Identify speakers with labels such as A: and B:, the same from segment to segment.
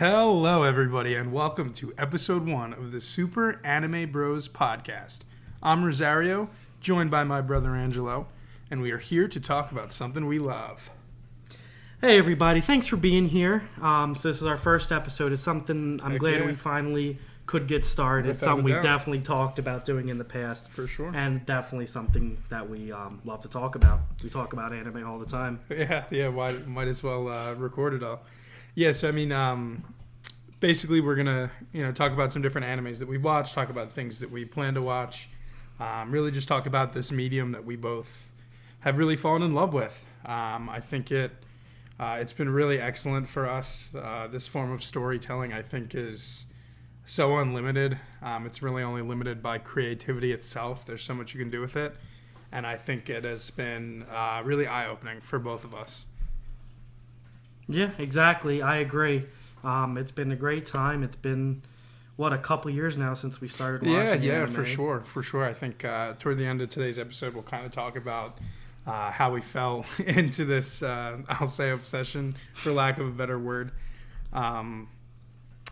A: Hello, everybody, and welcome to episode 1 of the Super Anime Bros podcast. I'm Rosario, joined by my brother Angelo, and we are here to talk about something we love.
B: Hey, everybody. Thanks for being here. So this is our first episode. It's something I'm glad we finally could get started. It's something we've definitely talked about doing in the past.
A: For sure.
B: And definitely something that we love to talk about. We talk about anime all the time.
A: Yeah. Might as well record it all. Yeah, so I mean, basically we're going to, talk about some different animes that we watch, talk about things that we plan to watch, really just talk about this medium that we both have really fallen in love with. I think it's been really excellent for us. This form of storytelling, I think, is so unlimited. It's really only limited by creativity itself. There's so much you can do with it. And I think it has been really eye-opening for both of us.
B: Yeah, exactly. I agree. It's been a great time. It's been, a couple years now since we started watching
A: Yeah,
B: anime.
A: for sure. I think toward the end of today's episode, we'll kind of talk about how we fell into this, I'll say, obsession, for lack of a better word. And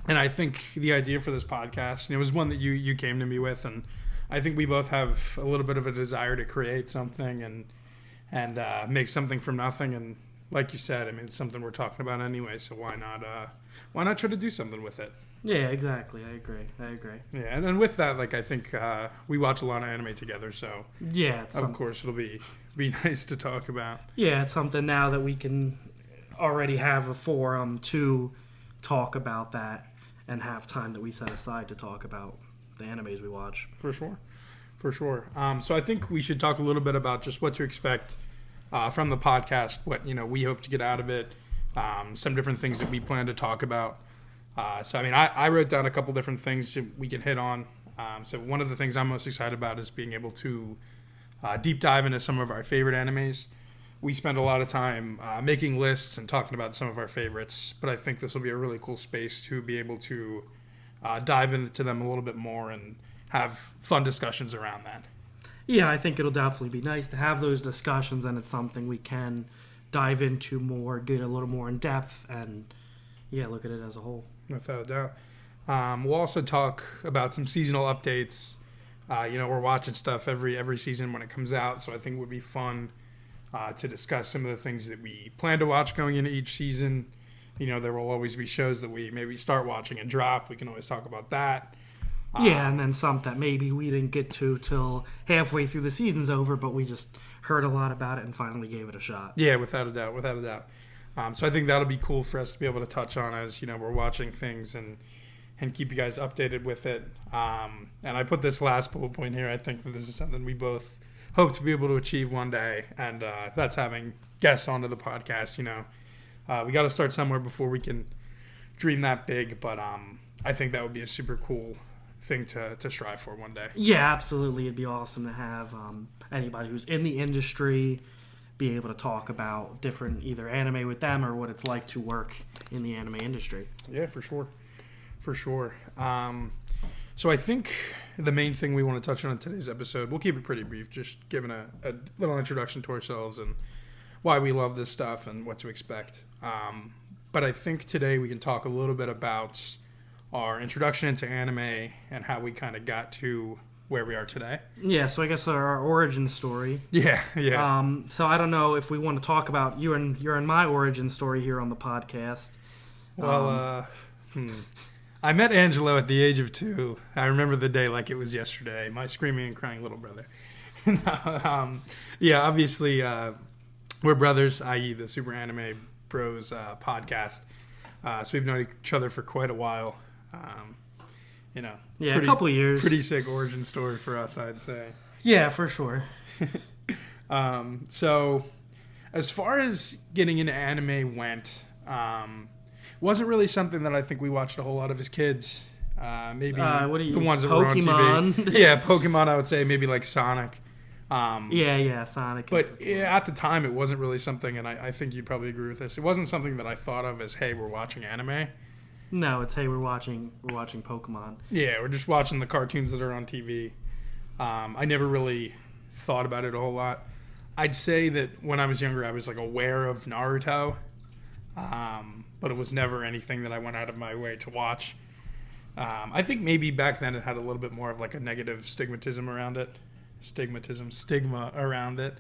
A: I think the idea for this podcast, it was one that you came to me with, and I think we both have a little bit of a desire to create something and make something from nothing. And like you said, I mean, it's something we're talking about anyway, so why not try to do something with it?
B: Yeah, exactly. I agree.
A: Yeah, and then with that, I think we watch a lot of anime together, so
B: yeah,
A: of course it'll be nice to talk about.
B: Yeah, it's something now that we can already have a forum to talk about that and have time that we set aside to talk about the animes we watch.
A: For sure. So I think we should talk a little bit about just what to expect from the podcast, what we hope to get out of it, some different things that we plan to talk about. So I mean, I wrote down a couple different things that we can hit on. So one of the things I'm most excited about is being able to deep dive into some of our favorite animes. We spend a lot of time making lists and talking about some of our favorites, but I think this will be a really cool space to be able to dive into them a little bit more and have fun discussions around that.
B: Yeah, I think it'll definitely be nice to have those discussions, and it's something we can dive into more, get a little more in depth, and look at it as a whole.
A: Without a doubt. We'll also talk about some seasonal updates. We're watching stuff every season when it comes out, so I think it would be fun to discuss some of the things that we plan to watch going into each season. There will always be shows that we maybe start watching and drop. We can always talk about that.
B: And then some that maybe we didn't get to till halfway through the season's over, but we just heard a lot about it and finally gave it a shot.
A: Yeah, without a doubt. So I think that'll be cool for us to be able to touch on as, we're watching things and keep you guys updated with it. And I put this last bullet point here. I think that this is something we both hope to be able to achieve one day, and that's having guests onto the podcast. We got to start somewhere before we can dream that big, but I think that would be a super cool thing to strive for one day.
B: Yeah, absolutely. It'd be awesome to have anybody who's in the industry be able to talk about different either anime with them or what it's like to work in the anime industry.
A: Yeah, for sure. So I think the main thing we want to touch on in today's episode, we'll keep it pretty brief, just giving a little introduction to ourselves and why we love this stuff and what to expect. But I think today we can talk a little bit about our introduction into anime and how we kind of got to where we are today.
B: Yeah, so I guess our origin story.
A: Yeah.
B: So I don't know if we want to talk about your and my origin story here on the podcast.
A: Well, I met Angelo at the age of 2. I remember the day like it was yesterday. My screaming and crying little brother. Obviously, we're brothers, i.e. the Super Anime Bros podcast. So we've known each other for quite a while.
B: A couple of years.
A: Pretty sick origin story for us, I'd say.
B: Yeah, for sure.
A: So as far as getting into anime went, wasn't really something that I think we watched a whole lot of as kids. Maybe the ones that were on TV. Yeah, Pokemon, I would say, maybe like Sonic.
B: Sonic.
A: But at the time, it wasn't really something, and I think you'd probably agree with this. It wasn't something that I thought of as, hey, we're watching anime.
B: No, it's, hey, we're watching Pokemon.
A: Yeah, we're just watching the cartoons that are on TV. I never really thought about it a whole lot. I'd say that when I was younger, I was like aware of Naruto. but it was never anything that I went out of my way to watch. I think maybe back then it had a little bit more of like a negative stigma around it.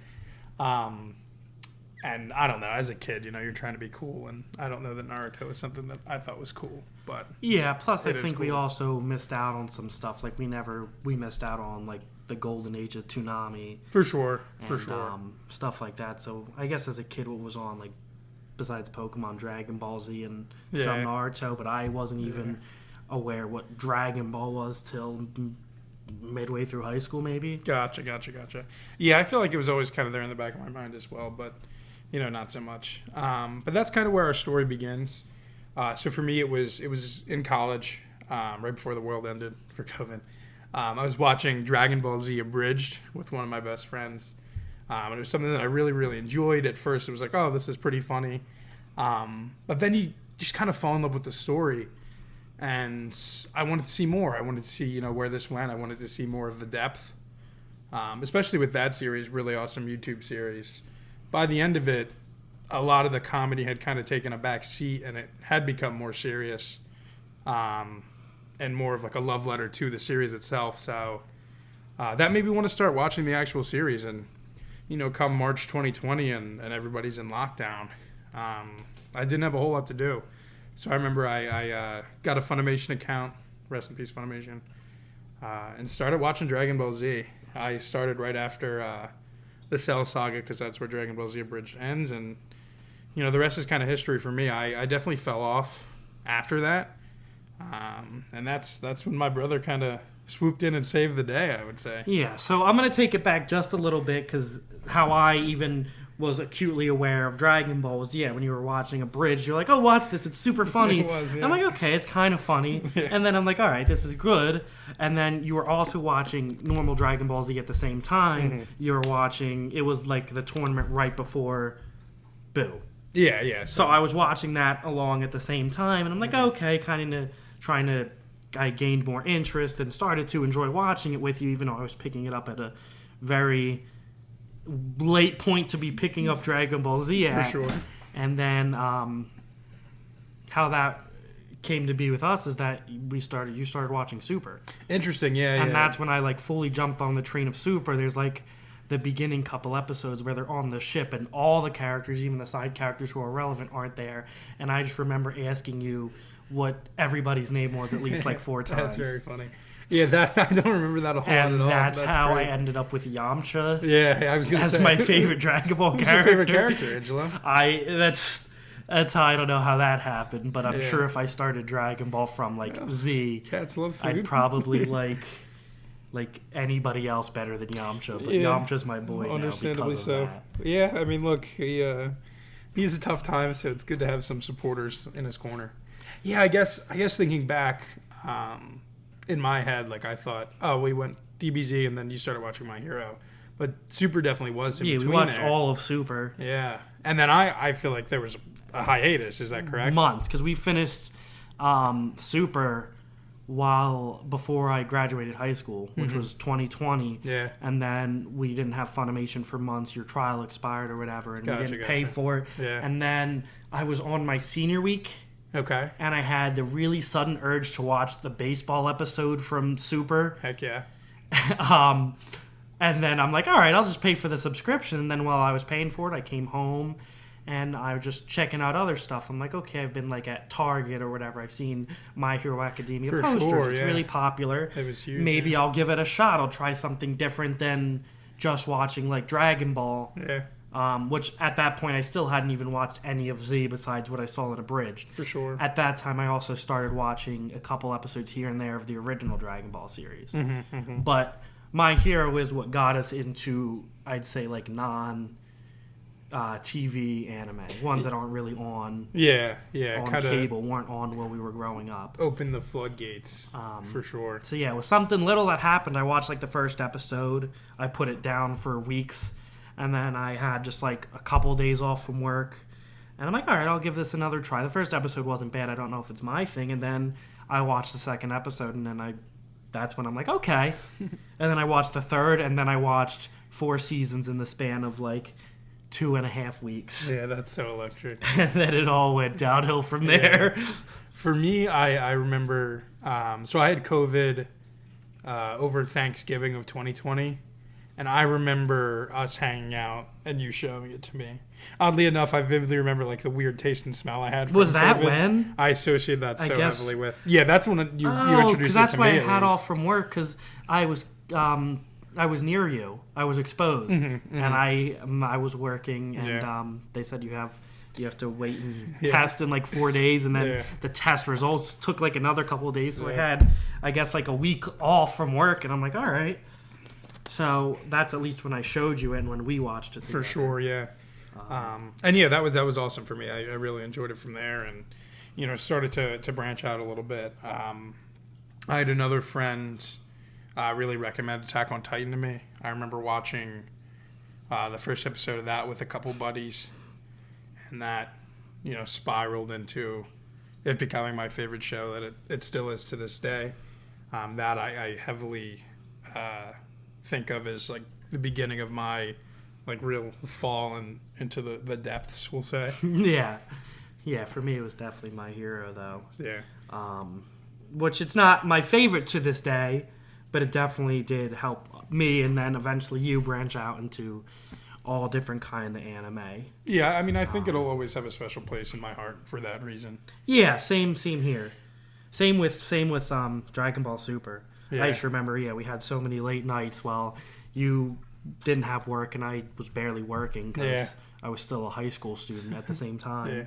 A: And I don't know, as a kid, you're trying to be cool, and I don't know that Naruto was something that I thought was cool, but
B: yeah. Plus, I think
A: cool.
B: we also missed out on some stuff. Like we missed out on like the golden age of Toonami,
A: for sure.
B: Stuff like that. So I guess as a kid, what was on like besides Pokemon, Dragon Ball Z, and some Naruto, but I wasn't even aware what Dragon Ball was till midway through high school, maybe.
A: Gotcha. Yeah, I feel like it was always kind of there in the back of my mind as well, but not so much. But that's kind of where our story begins. So for me, it was in college, right before the world ended for COVID. I was watching Dragon Ball Z Abridged with one of my best friends. And it was something that I really, really enjoyed. At first, it was like, oh, this is pretty funny. But then you just kind of fall in love with the story. And I wanted to see more. I wanted to see, where this went. I wanted to see more of the depth, especially with that series, really awesome YouTube series. By the end of it, a lot of the comedy had kind of taken a back seat, and it had become more serious and more of like a love letter to the series itself. So that made me want to start watching the actual series. And, come March 2020 and everybody's in lockdown, I didn't have a whole lot to do. So I remember I got a Funimation account, rest in peace Funimation, and started watching Dragon Ball Z. I started right after the Cell Saga because that's where Dragon Ball Z Abridged ends, and the rest is kind of history for me. I definitely fell off after that, and that's when my brother kind of swooped in and saved the day, I would say.
B: Yeah, so I'm going to take it back just a little bit because how I even was acutely aware of Dragon Ball was, when you were watching Abridged, you're like, oh, watch this, it's super funny.
A: It was, yeah.
B: I'm like, okay, it's kind of funny.
A: Yeah.
B: And then I'm like, all right, this is good. And then you were also watching normal Dragon Ball Z at the same time.
A: Mm-hmm.
B: You were watching, it was like the tournament right before Boo.
A: Yeah.
B: So I was watching that along at the same time, and I'm like, okay, kind of trying to, I gained more interest and started to enjoy watching it with you, even though I was picking it up at a very late point to be picking up Dragon Ball Z at.
A: For sure.
B: And then how that came to be with us is that you started watching Super.
A: Interesting, yeah.
B: And that's when I like fully jumped on the train of Super. There's like the beginning couple episodes where they're on the ship and all the characters, even the side characters who are relevant, aren't there. And I just remember asking you what everybody's name was at least like 4 times.
A: That's very funny. Yeah, that I don't remember that a whole lot at all.
B: That's how
A: great.
B: I ended up with Yamcha.
A: Yeah, I was going to say.
B: As my favorite Dragon Ball character.
A: Who's your favorite character, Angelo?
B: That's how I don't know how that happened, but I'm sure if I started Dragon Ball from Z,
A: cats love food.
B: I'd probably like anybody else better than Yamcha. But Yamcha's my boy now
A: understandably
B: because of that.
A: Yeah, I mean, look, he's a tough time, so it's good to have some supporters in his corner. Yeah, I guess thinking back, in my head, like I thought, oh, we went DBZ and then you started watching My Hero, but Super definitely was in between.
B: We watched
A: there.
B: all of Super.
A: Yeah, and then I feel like there was a hiatus. Is that correct?
B: Months, because we finished Super before I graduated high school, which was 2020.
A: Yeah.
B: And then we didn't have Funimation for months. Your trial expired or whatever, and we didn't pay for it.
A: Yeah.
B: And then I was on my senior week.
A: Okay.
B: And I had the really sudden urge to watch the baseball episode from Super.
A: Heck yeah.
B: And then I'm like, all right, I'll just pay for the subscription. And then while I was paying for it, I came home and I was just checking out other stuff. I'm like, okay, I've been like at Target or whatever. I've seen My Hero Academia
A: for
B: posters.
A: Sure,
B: it's really popular.
A: It was huge.
B: Maybe I'll give it a shot. I'll try something different than just watching like Dragon Ball.
A: Yeah.
B: Which at that point I still hadn't even watched any of Z besides what I saw in Abridged.
A: For sure.
B: At that time, I also started watching a couple episodes here and there of the original Dragon Ball series. But My Hero is what got us into, I'd say, like non-TV anime. Ones that aren't really on
A: on
B: cable, weren't on where we were growing up.
A: Open the floodgates, for sure.
B: So yeah, it was something little that happened. I watched like the first episode. I put it down for weeks. And then I had just like a couple days off from work. And I'm like, all right, I'll give this another try. The first episode wasn't bad. I don't know if it's my thing. And then I watched the second episode, and then that's when I'm like, okay. And then I watched the third, and then I watched 4 seasons in the span of like 2.5 weeks.
A: Yeah, that's so electric.
B: And then it all went downhill from there.
A: Yeah. For me, I remember, so I had COVID over Thanksgiving of 2020, and I remember us hanging out and you showing it to me. Oddly enough, I vividly remember like the weird taste and smell I had from
B: Was that
A: COVID.
B: when?
A: I associate that
B: I
A: so
B: guess-
A: heavily with. Yeah, that's when you
B: Oh,
A: introduced
B: because
A: it
B: that's
A: to
B: why
A: me.
B: I
A: at
B: had
A: least.
B: off from work because I was near you. I was exposed, and I was working, and they said you have to wait and test in like 4 days, and then the test results took like another couple of days. So I had, I guess, like a week off from work, and I'm like, all right. So that's at least when I showed you it and when we watched it together.
A: For sure, yeah. And yeah, that was awesome for me. I really enjoyed it from there, and started to branch out a little bit. I had another friend really recommend Attack on Titan to me. I remember watching the first episode of that with a couple buddies, and that spiraled into it becoming my favorite show that it still is to this day. That I heavily think of as like the beginning of my like real fall into the depths, we'll say.
B: Yeah, for me it was definitely my hero though.
A: Yeah.
B: Which it's not my favorite to this day, but it definitely did help me, and then eventually you branch out into all different kind of anime.
A: Yeah, I mean, I think it'll always have a special place in my heart for that reason.
B: Yeah, same here. Same with Dragon Ball Super.
A: Yeah.
B: I just remember, we had so many late nights while you didn't have work and I was barely working because I was still a high school student at the same time.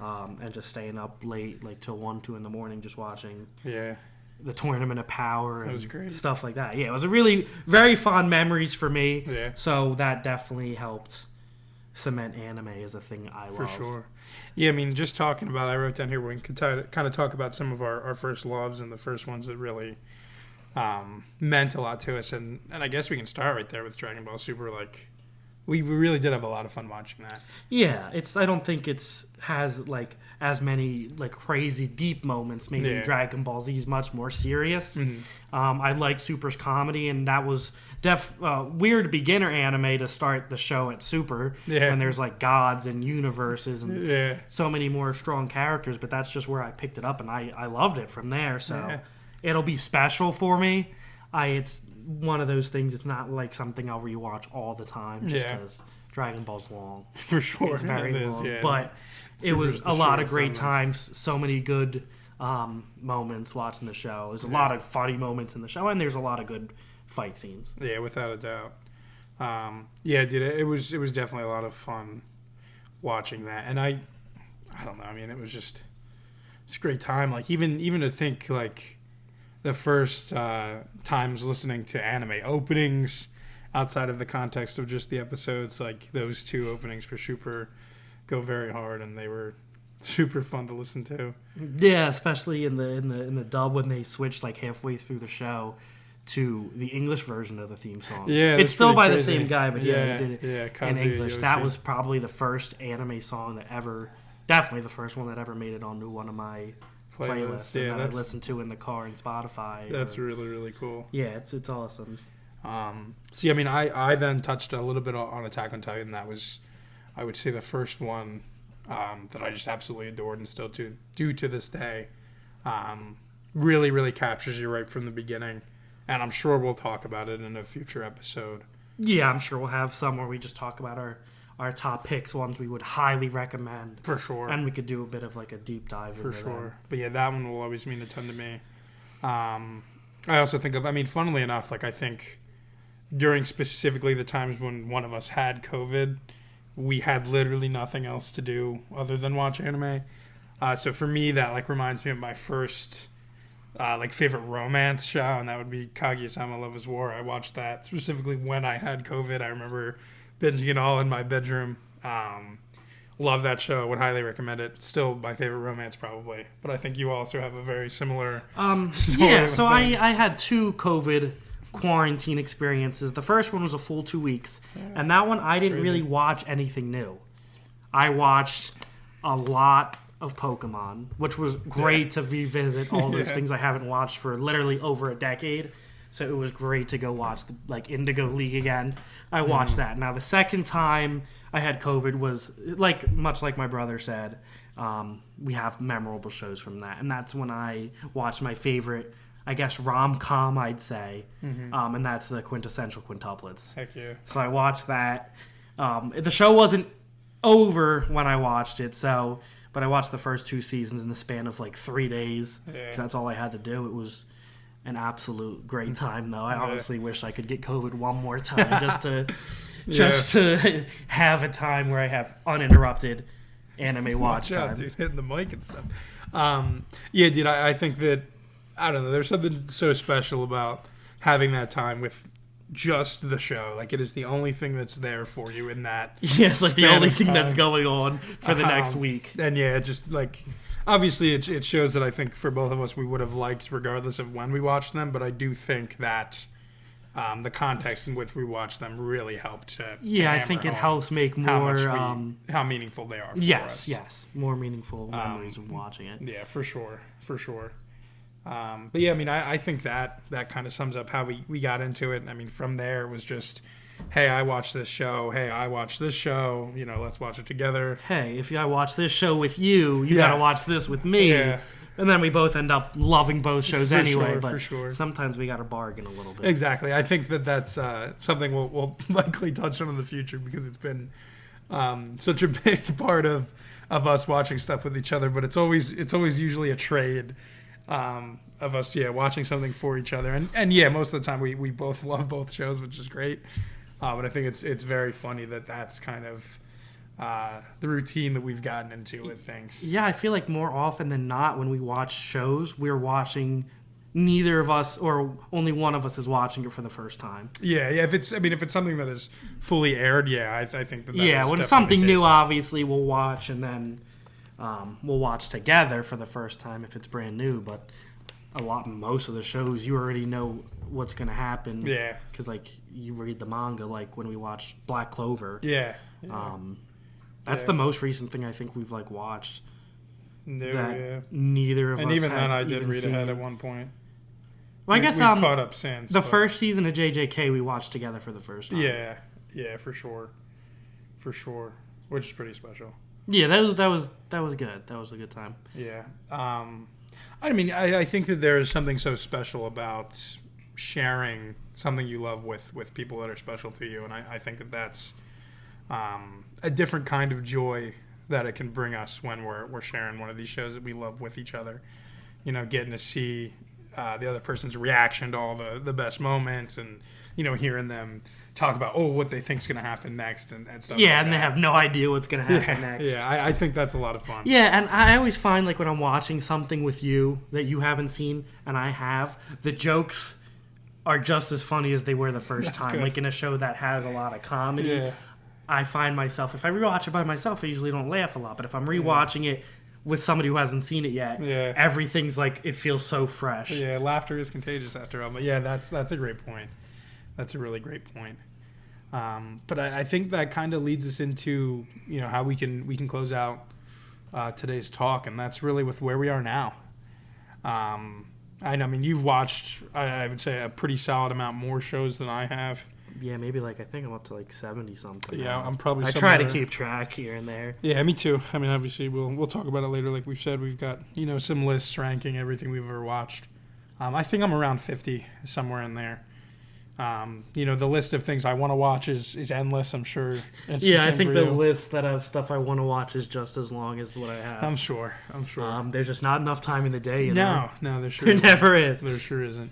B: And just staying up late, like till 1, 2 in the morning, just watching the Tournament of Power and
A: That was great.
B: stuff like that. Yeah, it was a really very fond memories for me.
A: Yeah.
B: So that definitely helped cement anime as a thing I love.
A: For sure. Yeah, I mean, just talking about, I wrote down here, we can kind of talk about some of our first loves and the first ones that really meant a lot to us. And I guess we can start right there with Dragon Ball Super. Like, we really did have a lot of fun watching that.
B: Yeah, I don't think has like as many like crazy deep moments. Maybe Dragon Ball Z is much more serious. I liked Super's comedy, and that was weird beginner anime to start the show at Super when there's like gods and universes and so many more strong characters. But that's just where I picked it up, and I loved it from there. So it'll be special for me. It's one of those things. It's not like something I'll rewatch all the time just because Dragon Ball's long.
A: For sure.
B: It's very long.
A: Yeah.
B: But it was a lot of great times, so many good moments watching the show. There's a lot of funny moments in the show, and there's a lot of good fight scenes.
A: Yeah, without a doubt. Dude, it was definitely a lot of fun watching that. And I don't know, I mean, it's a great time. Like, even to think, like, the first times listening to anime openings outside of the context of just the episodes, like those two openings for Super go very hard, and they were super fun to listen to.
B: Yeah, especially in the dub when they switched like halfway through the show to the English version of the theme song.
A: Yeah,
B: it's still by
A: crazy.
B: the same guy, but he did it in
A: Kazuya
B: English.
A: Yoshi.
B: That was probably the first anime song definitely the first one that ever made it onto one of my playlists that I listened to in the car and Spotify.
A: That's really, really cool.
B: Yeah, it's awesome.
A: See, I mean, I then touched a little bit on Attack on Titan. That was, I would say, the first one that I just absolutely adored and still do to this day. Really, really captures you right from the beginning. And I'm sure we'll talk about it in a future episode.
B: Yeah, I'm sure we'll have some where we just talk about our top picks, ones we would highly recommend.
A: For sure.
B: And we could do a bit of like a deep dive into
A: sure.
B: them.
A: But yeah, that one will always mean a ton to me. I also think funnily enough, like I think during specifically the times when one of us had COVID, we had literally nothing else to do other than watch anime. So for me, that like reminds me of my first like favorite romance show, and that would be Kaguya-sama: Love is War. I watched that specifically when I had COVID. I remember binging it all in my bedroom. Love that show. Would highly recommend it. Still my favorite romance probably. But I think you also have a very similar story.
B: Yeah, so I had 2 COVID quarantine experiences. The first one was a full 2 weeks. And that one I didn't really watch anything new. I watched a lot of Pokemon, which was great to revisit all those things I haven't watched for literally over a decade. So it was great to go watch the Indigo League again. I watched that. Now the second time I had COVID was much like my brother said. We have memorable shows from that, and that's when I watched my favorite, I guess, rom-com, I'd say, and that's the Quintessential Quintuplets.
A: Heck yeah!
B: So I watched that. The show wasn't over when I watched it, but I watched the first 2 seasons in the span of 3 days.
A: Yeah.
B: 'Cause that's all I had to do. It was an absolute great time, though. I honestly wish I could get COVID one more time just to have a time where I have uninterrupted anime watch time.
A: Out, dude, hitting the mic and stuff. Yeah, dude, I think that, I don't know, there's something so special about having that time with just the show. It is the only thing that's there for you in that.
B: Yeah, it's the only thing that's going on for the next week.
A: And yeah, just obviously it shows that I think for both of us we would have liked regardless of when we watched them, but I do think that the context in which we watched them really helped to
B: I think it helps make more
A: how meaningful they are for us.
B: Yes, more meaningful memories of watching it.
A: Yeah, for sure. But yeah, I mean, I think that kind of sums up how we got into it. I mean, from there it was just, hey, I watched this show. Hey, I watched this show. Let's watch it together.
B: Hey, if I watch this show with you, you gotta watch this with me.
A: Yeah.
B: And then we both end up loving both shows anyway. But
A: for sure.
B: Sometimes we gotta bargain a little bit.
A: Exactly. I think that's something we'll likely touch on in the future because it's been such a big part of us watching stuff with each other. But it's always usually a trade. Of us, watching something for each other, and most of the time we both love both shows, which is great. But I think it's very funny that's kind of the routine that we've gotten into with things. Yeah,
B: I feel like more often than not, when we watch shows, we're watching neither of us or only one of us is watching it for the first time.
A: Yeah. If it's something that is fully aired, I think that.
B: When it's something new, obviously we'll watch and then. We'll watch together for the first time if it's brand new, but most of the shows you already know what's going to happen.
A: Yeah.
B: Because you read the manga, when we watched Black Clover.
A: Yeah.
B: That's the most recent thing I think we've watched.
A: No,
B: neither of us.
A: And even then, I did
B: even
A: read ahead at one point.
B: Well, I guess
A: we've caught up since.
B: The first season of JJK we watched together for the first time.
A: Yeah, for sure, which is pretty special.
B: Yeah, that was good. That was a good time.
A: Yeah. I mean, I think that there is something so special about sharing something you love with people that are special to you, and I think that's a different kind of joy that it can bring us when we're sharing one of these shows that we love with each other. Getting to see the other person's reaction to all the best moments, and hearing them talk about what they think's going to happen next and stuff.
B: Yeah, and they have no idea what's going to happen next.
A: Yeah, I think that's a lot of fun.
B: Yeah, and I always find when I'm watching something with you that you haven't seen and I have, the jokes are just as funny as they were the first time. Good. In a show that has a lot of comedy, I find myself, if I rewatch it by myself, I usually don't laugh a lot. But if I'm rewatching it with somebody who hasn't seen it yet, everything's it feels so fresh.
A: Yeah, laughter is contagious after all. But yeah, that's a great point. That's a really great point. But I think that kind of leads us into how we can close out today's talk, and that's really with where we are now. I mean, you've watched, I would say, a pretty solid amount more shows than I have.
B: Yeah, maybe I think I'm up to 70 something.
A: Yeah, I'm probably.
B: I try to keep track here and there.
A: Yeah, me too. I mean, obviously, we'll talk about it later. Like we've said, we've got some lists ranking everything we've ever watched. I think I'm around 50, somewhere in there. The list of things I want to watch is endless. I'm sure.
B: I think the list that of stuff I want to watch is just as long as what I have.
A: I'm sure.
B: There's just not enough time in the day.
A: No, there sure
B: there never is.
A: There sure isn't.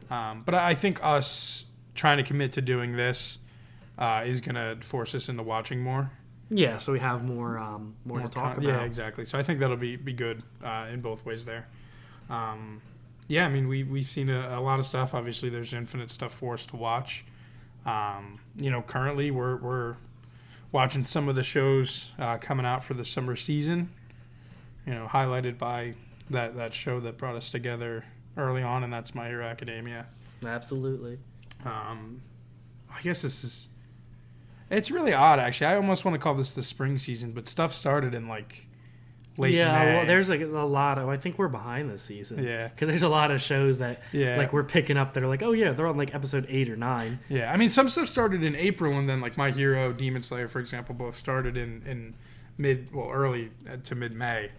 A: But I think us trying to commit to doing this is going to force us into watching more.
B: Yeah, so we have more to talk about.
A: Yeah, exactly. So I think that'll be good in both ways there. Yeah, I mean, we've seen a lot of stuff. Obviously, there's infinite stuff for us to watch. Currently we're watching some of the shows coming out for the summer season. Highlighted by that show that brought us together early on, and that's My Hero Academia.
B: Absolutely.
A: I guess it's really odd, actually. I almost want to call this the spring season, but stuff started in late May.
B: Well, there's like a lot of. I think we're behind this season.
A: Yeah.
B: Because there's a lot of shows that like we're picking up that are like, oh yeah, they're on like episode 8 or 9.
A: Yeah, I mean, some stuff started in April, and then like My Hero, Demon Slayer, for example, both started in early to mid May.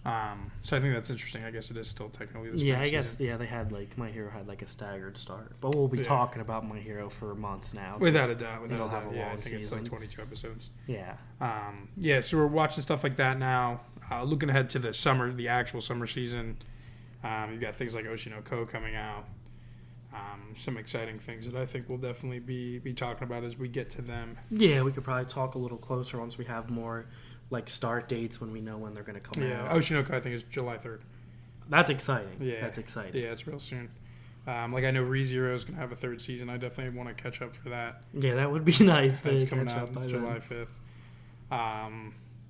A: So I think that's interesting. I guess it is still technically the spring season.
B: They had like My Hero had like a staggered start, but we'll be talking about My Hero for months now.
A: Without a doubt,
B: Yeah,
A: I think it's like 22 episodes.
B: Yeah.
A: So we're watching stuff like that now. Looking ahead to the actual summer season. You've got things like Oshinoko coming out. Some exciting things that I think we'll definitely be talking about as we get to them.
B: Yeah, we could probably talk a little closer once we have more like start dates when we know when they're going to come out.
A: Yeah, Oshinoko I think is July 3rd.
B: That's exciting.
A: Yeah,
B: that's exciting.
A: Yeah, it's real soon. Like I know ReZero is going to have a third season. I definitely want to catch up for that.
B: Yeah, that would be nice.
A: That's coming out July 5th.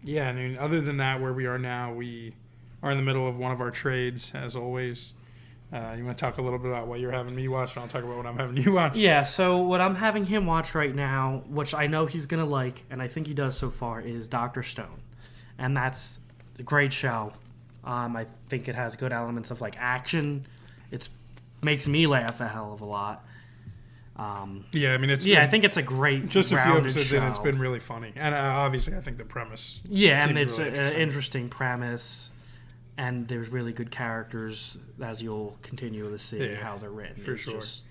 A: Yeah, I mean, other than that, where we are now, we are in the middle of one of our trades, as always. You want to talk a little bit about what you're having me watch, and I'll talk about what I'm having you watch?
B: Yeah, so what I'm having him watch right now, which I know he's going to like, and I think he does so far, is Dr. Stone. And that's a great show. I think it has good elements of, like, action. It makes me laugh a hell of a lot.
A: I mean,
B: I think it's a great
A: just a few episodes
B: show.
A: in, it's been really funny, and obviously, I think the premise.
B: Yeah, and it's
A: really
B: an interesting premise, and there's really good characters as you'll continue to see how they're written.
A: For sure,
B: just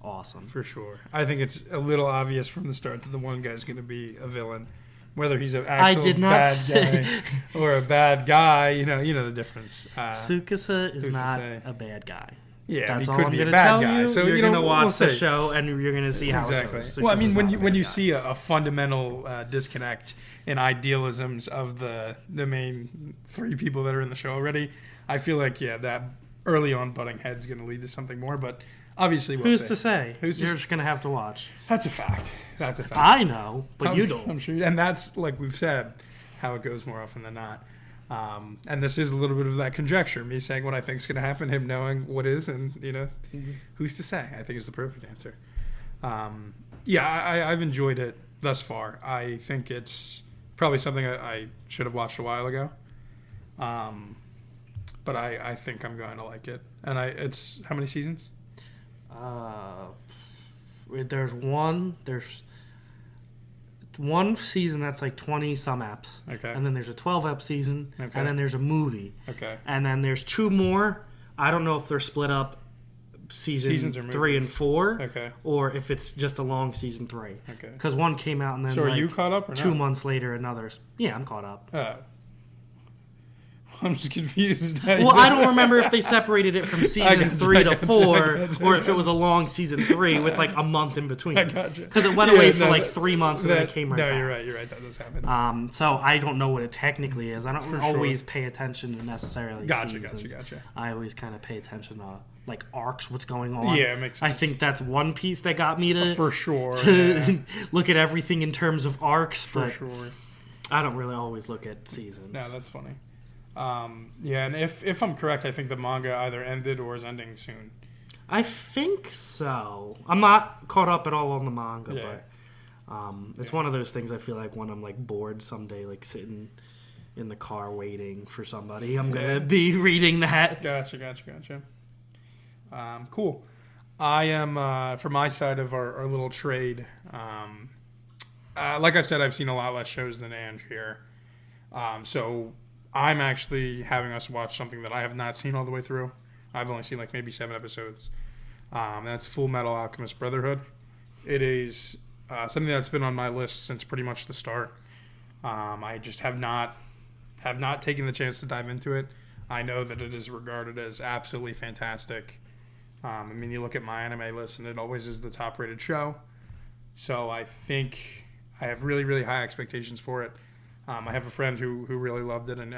B: awesome.
A: For sure, I think it's a little obvious from the start that the one guy's going to be a villain, whether he's an actual bad guy or a bad guy. You know the difference.
B: Tsukasa is not a bad guy.
A: Yeah,
B: that's
A: he
B: all
A: could
B: I'm
A: be
B: going
A: a
B: to
A: bad
B: tell
A: guy.
B: you.
A: So
B: you're going to watch the
A: we'll
B: show, and you're going to see how it goes.
A: Well, I mean, when you see a fundamental disconnect in idealisms of the main three people that are in the show already, I feel like that early on butting head's going to lead to something more. But obviously, we'll
B: Who's
A: see.
B: to say?
A: You're
B: just going to have to watch.
A: That's a fact. That's a fact.
B: I know, but you don't.
A: I'm sure, and that's like we've said, how it goes more often than not. And this is a little bit of that conjecture, me saying what I think is going to happen, him knowing what is, and who's to say? I think is the perfect answer. I've enjoyed it thus far. I think it's probably something I should have watched a while ago, but I think I'm going to like it. And it's how many seasons?
B: There's one season that's like 20 some eps.
A: Okay.
B: And then there's a 12 ep season.
A: Okay.
B: And then there's a movie.
A: Okay.
B: And then there's 2 more. I don't know if they're split up seasons 3 and 4.
A: Okay.
B: Or if it's just a long season 3.
A: Okay.
B: Because one came out and then.
A: So are you caught up or
B: 2
A: not?
B: months later, another. Yeah, I'm caught up.
A: Oh. I'm just confused.
B: Well, I don't remember if they separated it from season 3 to 4, or if it was a long season 3 with like a month in between.
A: I gotcha.
B: Because it went away for like 3 months and then it came right back.
A: No, you're right. That does happen.
B: So I don't know what it technically is. I don't always pay attention to necessarily seasons.
A: Gotcha.
B: I always kind of pay attention to like arcs, what's going on.
A: Yeah, it makes sense.
B: I think that's one piece that got me to
A: for sure
B: look at everything in terms of arcs.
A: For sure.
B: I don't really always look at seasons.
A: No, that's funny. And if I'm correct, I think the manga either ended or is ending soon.
B: I think so. I'm not caught up at all on the manga, but it's one of those things I feel like when I'm like bored someday, like sitting in the car waiting for somebody, I'm going to be reading that.
A: Gotcha. Cool. I am, for my side of our little trade, like I said, I've seen a lot less shows than Ange here. So I'm actually having us watch something that I have not seen all the way through. I've only seen like maybe 7 episodes. That's Full Metal Alchemist Brotherhood. It is something that's been on my list since pretty much the start. I just have not taken the chance to dive into it. I know that it is regarded as absolutely fantastic. I mean, you look at my anime list, and it always is the top-rated show. So I think I have really, really high expectations for it. I have a friend who really loved it and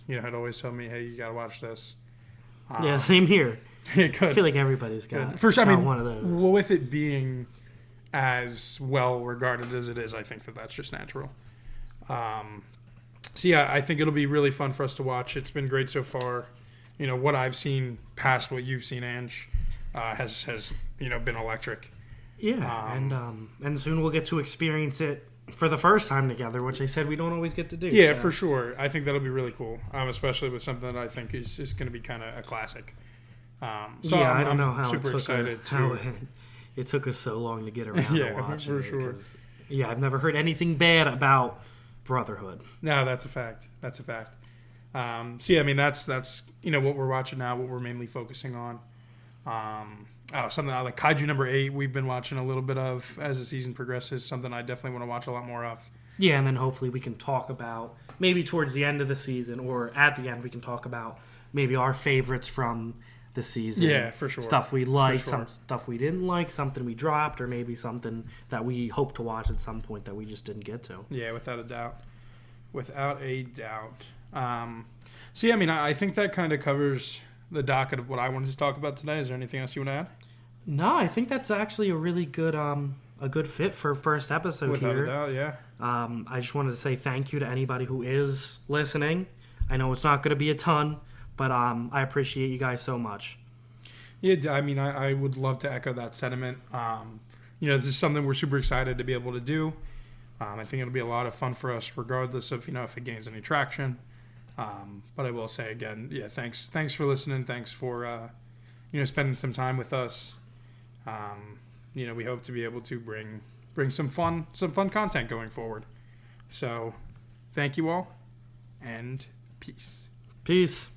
A: had always told me, hey, you got to watch this.
B: Yeah, same here.
A: I
B: feel like everybody's got one of those.
A: Well, with it being as well regarded as it is, I think that's just natural. I think it'll be really fun for us to watch. It's been great so far. What I've seen past what you've seen, Ange, has been electric.
B: Yeah, and soon we'll get to experience it for the first time together, which I said we don't always get to do.
A: Yeah,
B: so.
A: for sure. I think that'll be really cool, especially with something that I think is going to be kind of a classic. So
B: yeah,
A: I'm,
B: I don't know
A: I'm
B: how
A: super
B: it took
A: excited
B: how
A: to.
B: it took us so long to get around to
A: Yeah,
B: watching
A: for
B: it,
A: sure.
B: 'cause, yeah, I've never heard anything bad about Brotherhood.
A: No, that's a fact. That's a fact. So yeah, I mean that's what we're watching now, what we're mainly focusing on. Something like Kaiju number 8 we've been watching a little bit of as the season progresses. Something I definitely want to watch a lot more of.
B: Yeah, and then hopefully we can talk about maybe towards the end of the season or at the end we can talk about maybe our favorites from the season.
A: Yeah, for sure.
B: Stuff we liked,
A: sure.
B: some stuff we didn't like, something we dropped, or maybe something that we hope to watch at some point that we just didn't get to.
A: Yeah, without a doubt. Without a doubt. So yeah, I mean, I think that kind of covers the docket of what I wanted to talk about today. Is there anything else you want to add?
B: No, I think that's actually a really good a good fit for first episode
A: Without
B: here.
A: a doubt, yeah.
B: I just wanted to say thank you to anybody who is listening. I know it's not going to be a ton, but I appreciate you guys so much.
A: Yeah, I mean, I would love to echo that sentiment. This is something we're super excited to be able to do. I think it'll be a lot of fun for us, regardless of if it gains any traction. But I will say again, yeah, thanks for listening. Thanks for spending some time with us. We hope to be able to bring some fun content going forward. So, thank you all, and peace.
B: Peace.